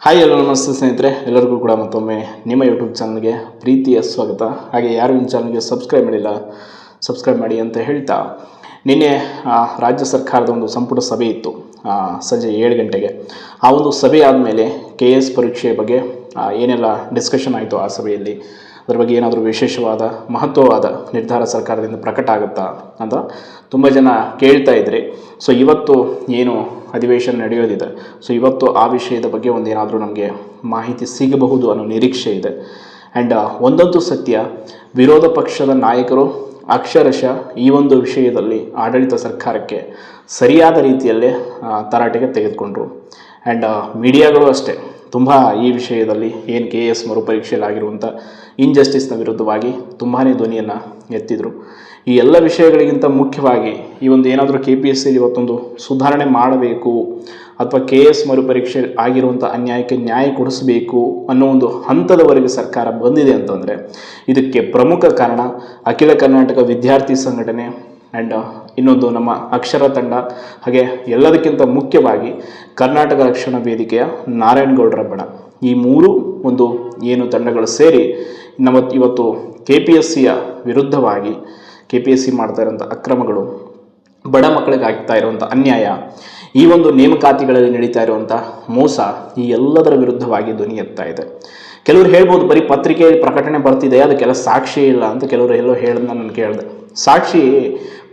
Hi ಎಲ್ಲೋ ನಮಸ್ತೆ ಸ್ನೇಹಿತರೆ, ಎಲ್ಲರಿಗೂ ಕೂಡ ಮತ್ತೊಮ್ಮೆ ನಿಮ್ಮ ಯೂಟ್ಯೂಬ್ ಚಾನಲ್ಗೆ ಪ್ರೀತಿಯ ಸ್ವಾಗತ. ಹಾಗೆ ಯಾರು ಈ ಚಾನಲ್ಗೆ ಸಬ್ಸ್ಕ್ರೈಬ್ ಮಾಡಿಲ್ಲ ಸಬ್ಸ್ಕ್ರೈಬ್ ಮಾಡಿ ಅಂತ ಹೇಳ್ತಾ, ನಿನ್ನೆ ರಾಜ್ಯ ಸರ್ಕಾರದ ಒಂದು ಸಂಪುಟ ಸಭೆ ಇತ್ತು ಸಂಜೆ 7 ಗಂಟೆಗೆ. ಆ ಒಂದು ಸಭೆ ಆದಮೇಲೆ KS ಪರೀಕ್ಷೆ ಬಗ್ಗೆ ಏನೆಲ್ಲ ಡಿಸ್ಕಷನ್ ಆಯಿತು ಆ ಸಭೆಯಲ್ಲಿ, ಅದರ ಬಗ್ಗೆ ಏನಾದರೂ ವಿಶೇಷವಾದ ಮಹತ್ವವಾದ ನಿರ್ಧಾರ ಸರ್ಕಾರದಿಂದ ಪ್ರಕಟ ಆಗುತ್ತಾ ಅಂತ ತುಂಬ ಜನ ಕೇಳ್ತಾ ಇದ್ರಿ. ಸೊ ಇವತ್ತು ಏನು ಅಧಿವೇಶನ ನಡೆಯೋದಿದೆ, ಸೊ ಇವತ್ತು ಆ ವಿಷಯದ ಬಗ್ಗೆ ಒಂದೇನಾದರೂ ನಮಗೆ ಮಾಹಿತಿ ಸಿಗಬಹುದು ಅನ್ನೋ ನಿರೀಕ್ಷೆ ಇದೆ. ಆ್ಯಂಡ್ ಒಂದಂತೂ ಸತ್ಯ, ವಿರೋಧ ಪಕ್ಷದ ನಾಯಕರು ಅಕ್ಷರಶಃ ಈ ಒಂದು ವಿಷಯದಲ್ಲಿ ಆಡಳಿತ ಸರ್ಕಾರಕ್ಕೆ ಸರಿಯಾದ ರೀತಿಯಲ್ಲೇ ತರಾಟೆಗೆ ತೆಗೆದುಕೊಂಡ್ರು. ಆ್ಯಂಡ್ ಮೀಡಿಯಾಗಳು ಅಷ್ಟೇ ತುಂಬ ಈ ವಿಷಯದಲ್ಲಿ ಏನು KS ಮರುಪರೀಕ್ಷೆಯಲ್ಲಿ ಆಗಿರುವಂಥ ಇನ್ಜಸ್ಟಿಸ್ನ ವಿರುದ್ಧವಾಗಿ ತುಂಬಾ ಧ್ವನಿಯನ್ನು ಎತ್ತಿದರು. ಈ ಎಲ್ಲ ವಿಷಯಗಳಿಗಿಂತ ಮುಖ್ಯವಾಗಿ ಈ ಒಂದು ಏನಾದರೂ KPSCಯಲ್ಲಿ ಇವತ್ತೊಂದು ಸುಧಾರಣೆ ಮಾಡಬೇಕು ಅಥವಾ KS ಮರುಪರೀಕ್ಷೆ ಆಗಿರುವಂಥ ಅನ್ಯಾಯಕ್ಕೆ ನ್ಯಾಯ ಕೊಡಿಸಬೇಕು ಅನ್ನೋ ಒಂದು ಹಂತದವರೆಗೆ ಸರ್ಕಾರ ಬಂದಿದೆ ಅಂತಂದರೆ ಇದಕ್ಕೆ ಪ್ರಮುಖ ಕಾರಣ ಅಖಿಲ ಕರ್ನಾಟಕ ವಿದ್ಯಾರ್ಥಿ ಸಂಘಟನೆ ಆ್ಯಂಡ್ ಇನ್ನೊಂದು ನಮ್ಮ ಅಕ್ಷರ ತಂಡ, ಹಾಗೆ ಎಲ್ಲದಕ್ಕಿಂತ ಮುಖ್ಯವಾಗಿ ಕರ್ನಾಟಕ ರಕ್ಷಣಾ ವೇದಿಕೆಯ ನಾರಾಯಣಗೌಡರ ಬಣ. ಈ ಮೂರು ಒಂದು ಏನು ತಂಡಗಳು ಸೇರಿ ಇವತ್ತು KPSCಯ ವಿರುದ್ಧವಾಗಿ KPSC ಮಾಡ್ತಾ ಇರೋಂಥ ಅಕ್ರಮಗಳು, ಬಡ ಮಕ್ಕಳಿಗೆ ಆಗ್ತಾ ಇರುವಂಥ ಅನ್ಯಾಯ, ಈ ಒಂದು ನೇಮಕಾತಿಗಳಲ್ಲಿ ನಡೀತಾ ಇರುವಂಥ ಮೋಸ, ಈ ಎಲ್ಲದರ ವಿರುದ್ಧವಾಗಿ ಧ್ವನಿ ಎತ್ತಾ ಇದೆ. ಕೆಲವರು ಹೇಳ್ಬೋದು ಬರೀ ಪತ್ರಿಕೆಯಲ್ಲಿ ಪ್ರಕಟಣೆ ಬರ್ತಿದೆ, ಅದಕ್ಕೆಲ್ಲ ಸಾಕ್ಷಿ ಇಲ್ಲ ಅಂತ ಕೆಲವರು ಎಲ್ಲೋ ಹೇಳೋದನ್ನ ನಾನು ಕೇಳಿದೆ. ಸಾಕ್ಷಿ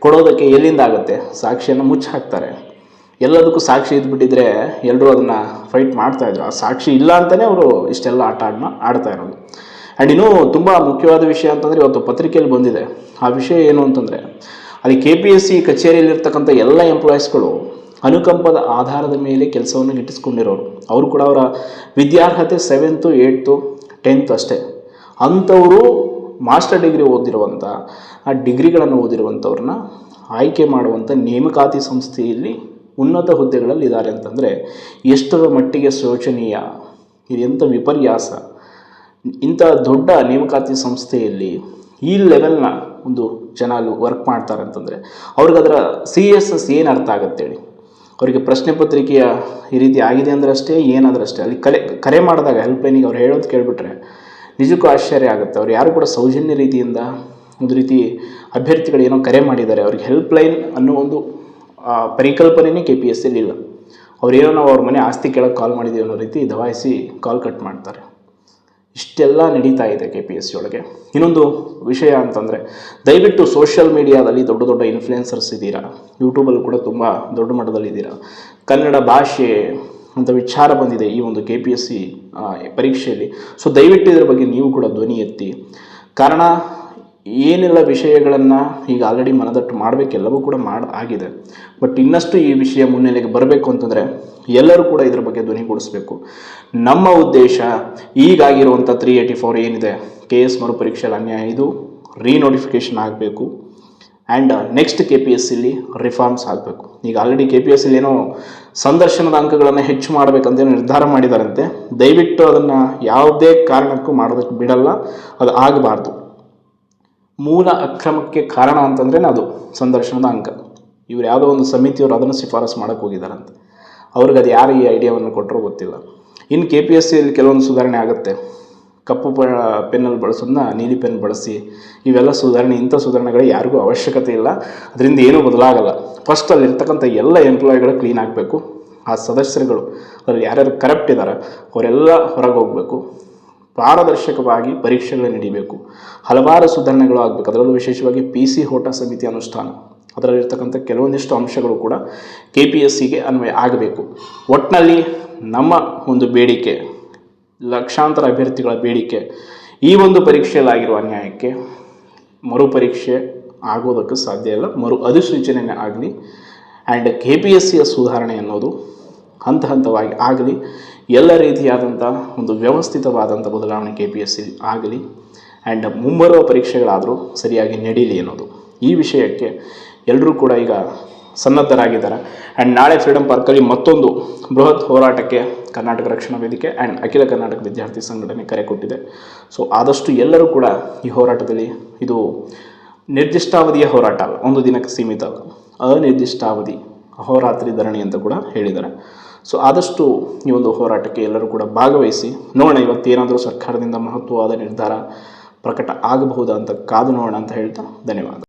ಕೊಡೋದಕ್ಕೆ ಎಲ್ಲಿಂದ ಆಗುತ್ತೆ? ಸಾಕ್ಷಿಯನ್ನು ಮುಚ್ಚಿ ಹಾಕ್ತಾರೆ. ಎಲ್ಲದಕ್ಕೂ ಸಾಕ್ಷಿ ಇದ್ಬಿಟ್ಟಿದ್ರೆ ಎಲ್ಲರೂ ಅದನ್ನು ಫೈಟ್ ಮಾಡ್ತಾಯಿದ್ರು. ಆ ಸಾಕ್ಷಿ ಇಲ್ಲ ಅಂತಲೇ ಅವರು ಇಷ್ಟೆಲ್ಲ ಆಡ್ತಾ ಇರೋದು. ಆ್ಯಂಡ್ ಇನ್ನೂ ತುಂಬ ಮುಖ್ಯವಾದ ವಿಷಯ ಅಂತಂದರೆ ಇವತ್ತು ಪತ್ರಿಕೆಯಲ್ಲಿ ಬಂದಿದೆ. ಆ ವಿಷಯ ಏನು ಅಂತಂದರೆ, ಅಲ್ಲಿ KPSC ಕಚೇರಿಯಲ್ಲಿರ್ತಕ್ಕಂಥ ಎಲ್ಲ ಎಂಪ್ಲಾಯೀಸ್ಗಳು ಅನುಕಂಪದ ಆಧಾರದ ಮೇಲೆ ಕೆಲಸವನ್ನು ಗಿಟ್ಟಿಸ್ಕೊಂಡಿರೋರು. ಅವರು ಕೂಡ ಅವರ ವಿದ್ಯಾರ್ಹತೆ 7th 8th 10th ಅಷ್ಟೇ. ಅಂಥವರು ಮಾಸ್ಟರ್ ಡಿಗ್ರಿ ಓದಿರುವಂಥ ಆ ಡಿಗ್ರಿಗಳನ್ನು ಓದಿರುವಂಥವ್ರನ್ನ ಆಯ್ಕೆ ಮಾಡುವಂಥ ನೇಮಕಾತಿ ಸಂಸ್ಥೆಯಲ್ಲಿ ಉನ್ನತ ಹುದ್ದೆಗಳಲ್ಲಿ ಇದ್ದಾರೆ ಅಂತಂದರೆ ಎಷ್ಟರ ಮಟ್ಟಿಗೆ ಶೋಚನೀಯ, ಇದೆಂಥ ವಿಪರ್ಯಾಸ. ಇಂಥ ದೊಡ್ಡ ನೇಮಕಾತಿ ಸಂಸ್ಥೆಯಲ್ಲಿ ಈ ಲೆವೆಲ್ನ ಒಂದು ಜನ ಅಲ್ಲಿ ವರ್ಕ್ ಮಾಡ್ತಾರೆ ಅಂತಂದರೆ ಅವ್ರಿಗೆ ಅದರ ಸೀರಿಯಸ್ನೆಸ್ ಏನು ಅರ್ಥ ಆಗುತ್ತೆ ಹೇಳಿ. ಅವರಿಗೆ ಪ್ರಶ್ನೆ ಪತ್ರಿಕೆಯ ಈ ರೀತಿ ಆಗಿದೆ ಅಂದರೆ ಅಷ್ಟೇ, ಏನಾದರೂ ಅಷ್ಟೇ. ಅಲ್ಲಿ ಕರೆ ಮಾಡಿದಾಗ ಹೆಲ್ಪ್ಲೈನಿಗೆ ಅವ್ರು ಹೇಳೋದು ಕೇಳಿಬಿಟ್ರೆ ನಿಜಕ್ಕೂ ಆಶ್ಚರ್ಯ ಆಗುತ್ತೆ. ಅವ್ರು ಯಾರು ಕೂಡ ಸೌಜನ್ಯ ರೀತಿಯಿಂದ ಒಂದು ರೀತಿ ಅಭ್ಯರ್ಥಿಗಳು ಏನೋ ಕರೆ ಮಾಡಿದ್ದಾರೆ, ಅವ್ರಿಗೆ ಹೆಲ್ಪ್ಲೈನ್ ಅನ್ನೋ ಒಂದು ಪರಿಕಲ್ಪನೆಯೇ KPSCಯಲ್ಲಿ ಇಲ್ಲ. ಅವರೇನೋ ನಾವು ಅವ್ರ ಮನೆ ಆಸ್ತಿ ಕೇಳೋಕ್ಕೆ ಕಾಲ್ ಮಾಡಿದ್ದೀವಿ ಅನ್ನೋ ರೀತಿ ದಬಾಯಿಸಿ ಕಾಲ್ ಕಟ್ ಮಾಡ್ತಾರೆ. ಇಷ್ಟೆಲ್ಲ ನಡೀತಾ ಇದೆ KPSC ಒಳಗೆ. ಇನ್ನೊಂದು ವಿಷಯ ಅಂತಂದರೆ, ದಯವಿಟ್ಟು ಸೋಷಿಯಲ್ ಮೀಡಿಯಾದಲ್ಲಿ ದೊಡ್ಡ ದೊಡ್ಡ ಇನ್ಫ್ಲುಯೆನ್ಸರ್ಸ್ ಇದ್ದೀರಾ, ಯೂಟ್ಯೂಬಲ್ಲಿ ಕೂಡ ತುಂಬ ದೊಡ್ಡ ಮಟ್ಟದಲ್ಲಿದ್ದೀರಾ. ಕನ್ನಡ ಭಾಷೆ ಅಂತ ವಿಚಾರ ಬಂದಿದೆ ಈ ಒಂದು KPSC ಪರೀಕ್ಷೆಯಲ್ಲಿ. ಸೊ ದಯವಿಟ್ಟು ಇದರ ಬಗ್ಗೆ ನೀವು ಕೂಡ ಧ್ವನಿ ಎತ್ತಿ. ಕಾರಣ ಏನೆಲ್ಲ ವಿಷಯಗಳನ್ನು ಈಗ ಆಲ್ರೆಡಿ ಮನದಟ್ಟು ಮಾಡಬೇಕೆಲ್ಲವೂ ಕೂಡ ಆಗಿದೆ. ಬಟ್ ಇನ್ನಷ್ಟು ಈ ವಿಷಯ ಮುನ್ನೆಲೆಗೆ ಬರಬೇಕು ಅಂತಂದರೆ ಎಲ್ಲರೂ ಕೂಡ ಇದರ ಬಗ್ಗೆ ಧ್ವನಿಗೂಡಿಸ್ಬೇಕು. ನಮ್ಮ ಉದ್ದೇಶ ಈಗಾಗಿರುವಂಥ 384 ಏನಿದೆ KS ಮರುಪರೀಕ್ಷೆಯಲ್ಲಿ ಅನ್ಯಾಯ, ಇದು ರೀನೋಟಿಫಿಕೇಷನ್ ಆಗಬೇಕು. ಆ್ಯಂಡ್ ನೆಕ್ಸ್ಟ್ KPSCಲಿ ರಿಫಾರ್ಮ್ಸ್ ಆಗಬೇಕು. ಈಗ ಆಲ್ರೆಡಿ KPSCಲಿ ಏನೋ ಸಂದರ್ಶನದ ಅಂಕಗಳನ್ನು ಹೆಚ್ಚು ಮಾಡಬೇಕಂತ ನಿರ್ಧಾರ ಮಾಡಿದಾರಂತೆ. ದಯವಿಟ್ಟು ಅದನ್ನು ಯಾವುದೇ ಕಾರಣಕ್ಕೂ ಮಾಡೋದಕ್ಕೆ ಬಿಡಲ್ಲ, ಅದು ಆಗಬಾರ್ದು. ಮೂಲ ಅಕ್ರಮಕ್ಕೆ ಕಾರಣ ಅಂತಂದ್ರೆ ಅದು ಸಂದರ್ಶನದ ಅಂಕ. ಇವ್ರು ಯಾವುದೋ ಒಂದು ಸಮಿತಿಯವರು ಅದನ್ನು ಶಿಫಾರಸು ಮಾಡೋಕ್ಕೆ ಹೋಗಿದ್ದಾರಂತೆ. ಅವ್ರಿಗೆ ಅದು ಯಾರು ಈ ಐಡಿಯಾವನ್ನು ಕೊಟ್ಟರೋ ಗೊತ್ತಿಲ್ಲ. ಇನ್ನು KPSCಯಲ್ಲಿ ಕೆಲವೊಂದು ಸುಧಾರಣೆ ಆಗುತ್ತೆ. ಕಪ್ಪು ಪೆನ್ನಲ್ಲಿ ಬಳಸೋದನ್ನ ನೀಲಿ ಪೆನ್ ಬಳಸಿ, ಇವೆಲ್ಲ ಸುಧಾರಣೆ. ಇಂಥ ಸುಧಾರಣೆಗಳಿಗೆ ಯಾರಿಗೂ ಅವಶ್ಯಕತೆ ಇಲ್ಲ, ಅದರಿಂದ ಏನೂ ಬದಲಾಗಲ್ಲ. ಫಸ್ಟ್ ಅಲ್ಲಿರ್ತಕ್ಕಂಥ ಎಲ್ಲ ಎಂಪ್ಲಾಯಿಗಳು ಕ್ಲೀನ್ ಆಗಬೇಕು. ಆ ಸದಸ್ಯರುಗಳು ಅದರಲ್ಲಿ ಯಾರ್ಯಾರು ಕರಪ್ಟ್ ಇದ್ದಾರೆ ಅವರೆಲ್ಲ ಹೊರಗೆ ಹೋಗಬೇಕು. ಪಾರದರ್ಶಕವಾಗಿ ಪರೀಕ್ಷೆಗಳು ನಡೀಬೇಕು. ಹಲವಾರು ಸುಧಾರಣೆಗಳು ಆಗಬೇಕು. ಅದರಲ್ಲೂ ವಿಶೇಷವಾಗಿ PC ಹೋಟ ಸಮಿತಿ ಅನುಷ್ಠಾನ, ಅದರಲ್ಲಿರ್ತಕ್ಕಂಥ ಕೆಲವೊಂದಿಷ್ಟು ಅಂಶಗಳು ಕೂಡ KPSCಗೆ ಅನ್ವಯ ಆಗಬೇಕು. ಒಟ್ಟಿನಲ್ಲಿ ನಮ್ಮ ಒಂದು ಬೇಡಿಕೆ, ಲಕ್ಷಾಂತರ ಅಭ್ಯರ್ಥಿಗಳ ಬೇಡಿಕೆ, ಈ ಒಂದು ಪರೀಕ್ಷೆಯಲ್ಲಾಗಿರುವ ಅನ್ಯಾಯಕ್ಕೆ ಮರುಪರೀಕ್ಷೆ ಆಗೋದಕ್ಕೆ ಸಾಧ್ಯ ಇಲ್ಲ, ಮರು ಅಧಿಸೂಚನೆ ಆಗಲಿ. ಆ್ಯಂಡ್ KPSCಯ ಸುಧಾರಣೆ ಅನ್ನೋದು ಹಂತ ಹಂತವಾಗಿ ಆಗಲಿ. ಎಲ್ಲ ರೀತಿಯಾದಂಥ ಒಂದು ವ್ಯವಸ್ಥಿತವಾದಂಥ ಬದಲಾವಣೆ KPSC ಆಗಲಿ. ಆ್ಯಂಡ್ ಮುಂಬರುವ ಪರೀಕ್ಷೆಗಳಾದರೂ ಸರಿಯಾಗಿ ನಡೀಲಿ ಅನ್ನೋದು, ಈ ವಿಷಯಕ್ಕೆ ಎಲ್ಲರೂ ಕೂಡ ಈಗ ಸನ್ನದ್ಧರಾಗಿದ್ದಾರೆ. ಆ್ಯಂಡ್ ನಾಳೆ ಫ್ರೀಡಮ್ ಪಾರ್ಕಲ್ಲಿ ಮತ್ತೊಂದು ಬೃಹತ್ ಹೋರಾಟಕ್ಕೆ ಕರ್ನಾಟಕ ರಕ್ಷಣಾ ವೇದಿಕೆ ಆ್ಯಂಡ್ ಅಖಿಲ ಕರ್ನಾಟಕ ವಿದ್ಯಾರ್ಥಿ ಸಂಘಟನೆ ಕರೆ ಕೊಟ್ಟಿದೆ. ಸೊ ಆದಷ್ಟು ಎಲ್ಲರೂ ಕೂಡ ಈ ಹೋರಾಟದಲ್ಲಿ, ಇದು ನಿರ್ದಿಷ್ಟಾವಧಿಯ ಹೋರಾಟ ಅಲ್ಲ, ಒಂದು ದಿನಕ್ಕೆ ಸೀಮಿತ ಅಲ್ಲ, ಅನಿರ್ದಿಷ್ಟಾವಧಿ ಅಹೋರಾತ್ರಿ ಧರಣಿ ಅಂತ ಕೂಡ ಹೇಳಿದ್ದಾರೆ. ಸೊ ಆದಷ್ಟು ಈ ಒಂದು ಹೋರಾಟಕ್ಕೆ ಎಲ್ಲರೂ ಕೂಡ ಭಾಗವಹಿಸಿ ನೋಡೋಣ, ಇವತ್ತೇನಾದರೂ ಸರ್ಕಾರದಿಂದ ಮಹತ್ವವಾದ ನಿರ್ಧಾರ ಪ್ರಕಟ ಆಗಬಹುದಾ ಅಂತ ಕಾದು ನೋಡೋಣ ಅಂತ ಹೇಳ್ತಾ ಧನ್ಯವಾದ.